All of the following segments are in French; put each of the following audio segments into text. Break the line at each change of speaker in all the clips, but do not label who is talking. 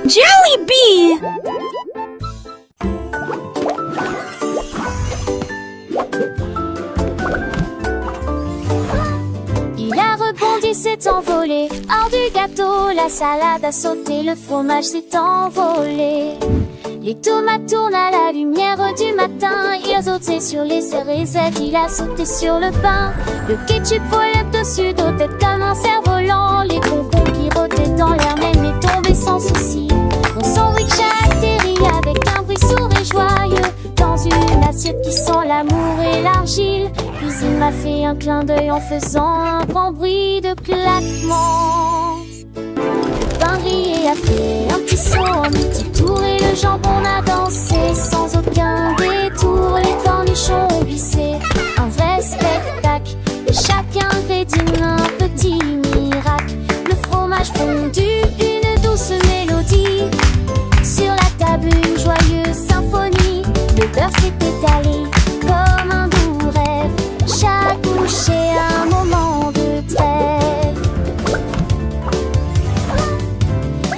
Jollibee!
Il a rebondi, s'est envolé. Hors du gâteau, la salade a sauté, le fromage s'est envolé. Les tomates tournent à la lumière du matin. Il a sauté sur les cérésettes, il a sauté sur le pain. Le ketchup volait dessus d'eau tête comme un cerf-volant. Les concombres qui rôtaient dans l'air même est tombé sans souci. Mon sandwich a atterri avec un bruit sourd et joyeux dans une assiette qui sent l'amour et l'argile. Puis il m'a fait un clin d'œil en faisant un grand bruit de claquement. Le pain grillé a fait un petit saut, un petit tour et le jambon a dansé sans aucun détour. Les cornichons ont glissé, un vrai spectacle. Chaque ingrédient un petit miracle. Le fromage fondu, une douce mélodie. Sur la table une joyeuse symphonie. Le beurre s'est étalé comme un doux rêve. Chaque bouchée un moment de trêve.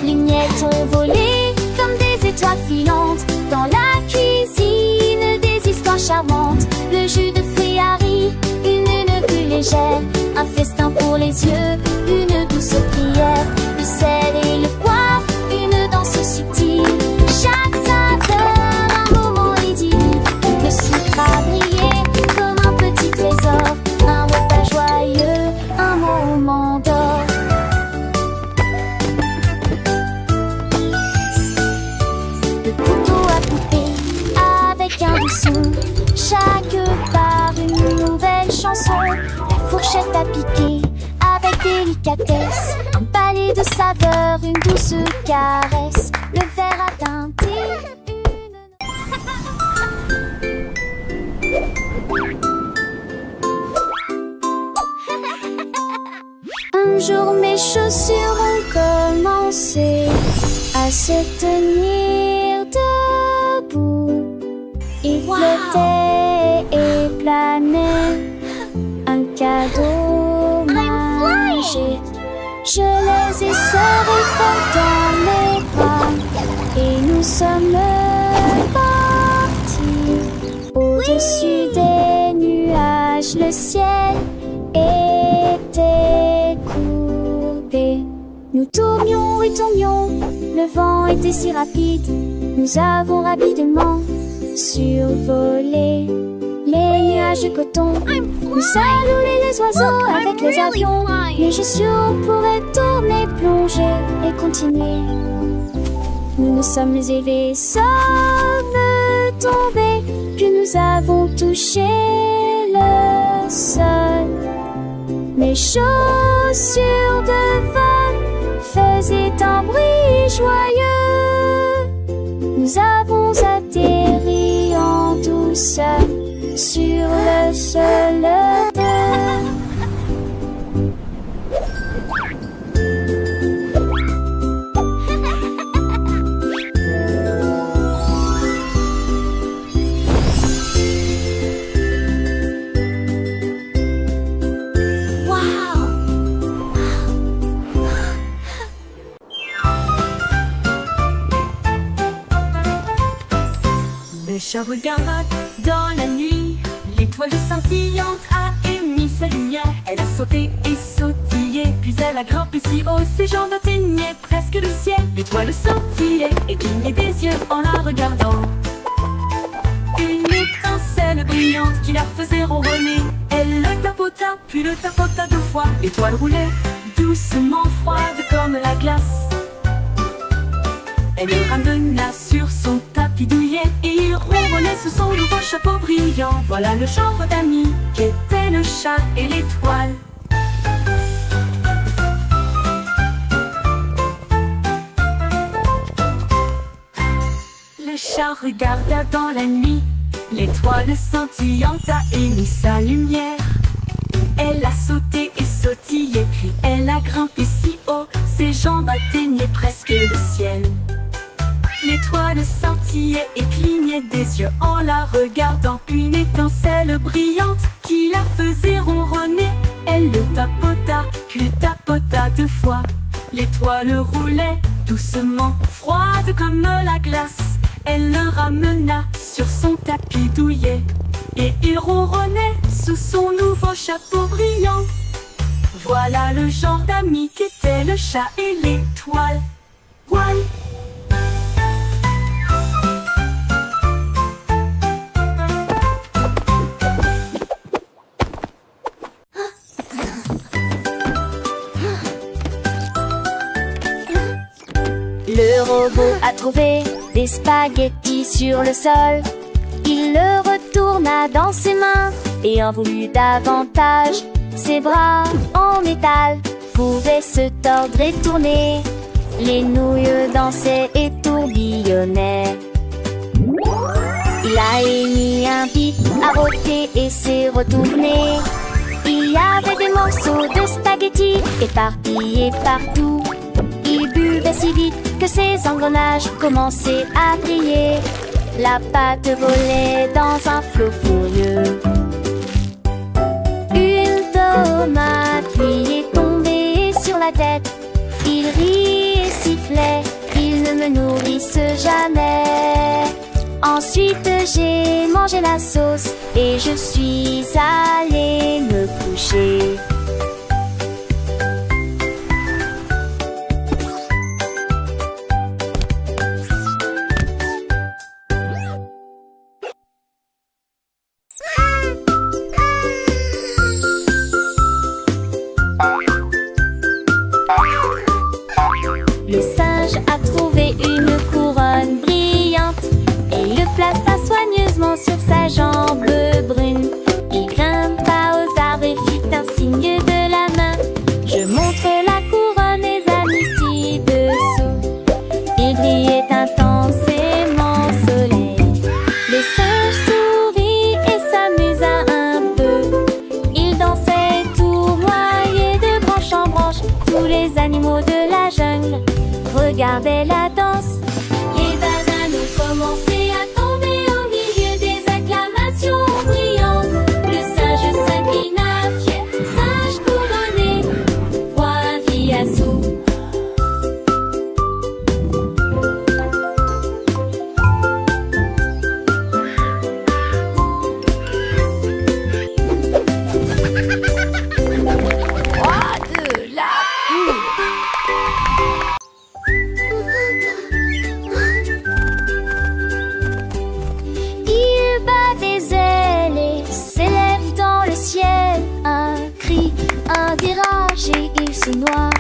Les miettes ont volé comme des étoiles filantes. Dans la cuisine des histoires charmantes. Le jus de fruits a ri, une bulle légère. Un festin pour les yeux, une douce prière. Le sel et le poivre, une danse subtile. Chaque saveur, un moment idyllique. Le sucre a brillé comme un petit trésor. Un repas joyeux, un moment d'or. Le couteau a coupé avec un doux son. Chaque part une nouvelle chanson. La fourchette a piqué avec délicatesse. Un balai de saveur, une douce caresse. Le verre a teinté Un jour mes chaussures ont commencé à se tenir debout. Ils flottaient et planaient, un cadeau magique. Je les ai serrés fort dans mes bras et nous sommes partis. Au-dessus des nuages, le ciel était courbé. Nous tournions et tournions, le vent était si rapide. Nous avons rapidement survolé les nuages de coton. Nous saluons les oiseaux avec les avions. Mais je suis on pourrait tourner, plonger et continuer. Nous nous sommes élevés, sommes tombés, puis nous avons touché le sol. Mes chaussures de vol faisaient un bruit joyeux. Nous avons atterri en douceur sur le sol de
Le chat regarde dans la nuit, l'étoile scintillante a émis sa lumière. Elle a sauté et sautillé, puis elle a grimpé si haut, ses jambes atteignaient presque le ciel. L'étoile scintillait et clignait des yeux en la regardant. Une étincelle brillante qui la faisait ronronner. Elle le tapota, puis le tapota deux fois. L'étoile roulait doucement, froide comme la glace. Elle le ramena sur son tapis douillet et il ronronnait sous son nouveau chapeau brillant. Voilà le genre d'amis qu'étaient le chat et l'étoile. Le chat regarda dans la nuit, l'étoile scintillante a émis sa lumière. Elle a sauté et sautillé, puis elle a grimpé si haut, ses jambes atteignaient presque le ciel. L'étoile scintillait et clignait des yeux en la regardant. Une étincelle brillante qui la faisait ronronner. Elle le tapota, puis le tapota deux fois. L'étoile roulait Doucement, froide comme la glace, elle le ramena sur son tapis douillet. Et il ronronnait sous son nouveau chapeau brillant. Voilà le genre d'amis qu'étaient le chat et l'étoile. Oual.
Le robot a trouvé des spaghettis sur le sol. Il le retourna dans ses mains et en voulut davantage. Ses bras en métal pouvaient se tordre et tourner. Les nouilles dansaient et tourbillonnaient. Il a émis un pic, a rôté et s'est retourné. Il y avait des morceaux de spaghettis éparpillés partout. Il buvait si vite que ses engrenages commençaient à briller. La pâte volait dans un flot furieux. Une tomate lui est tombée sur la tête. Il rit et sifflait, ils ne me nourrissent jamais. Ensuite j'ai mangé la sauce et je suis allée me coucher. Le singe a trouvé une couronne brillante et le plaça soigneusement sur sa jambe brune. Il grimpa aux arbres et fit un signe de la main. Je montre la couronne, les amis, ci-dessous. Il brillait intensément au soleil. Le singe sourit et s'amusa un peu. Il dansait tournoyait de branche en branche. Tous les animaux de la jungle regardaient la danse. Les bananes ont commencé à tomber au milieu des acclamations brillantes. Le singe s'inclina fier, singe couronné, roi Viassou.
Roi de la foule.
Il bat des ailes et s'élève dans le ciel. Un cri, un virage et il se noie.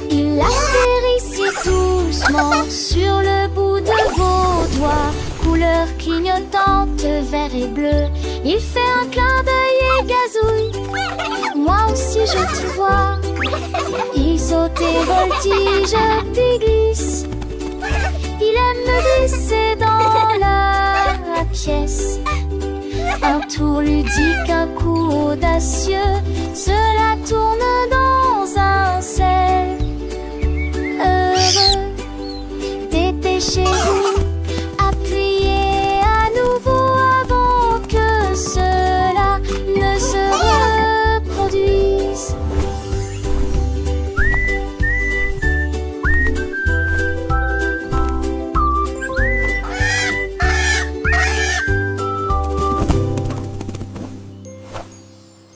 Il atterrit si doucement sur le bout de vos doigts. Couleur clignotante, vert et bleu. Il fait un clin d'œil et gazouille. Moi aussi je te vois. Il saute et voltige puis glisse. Il aime glisser dans la pièce. Un tour ludique, un coup audacieux. Ce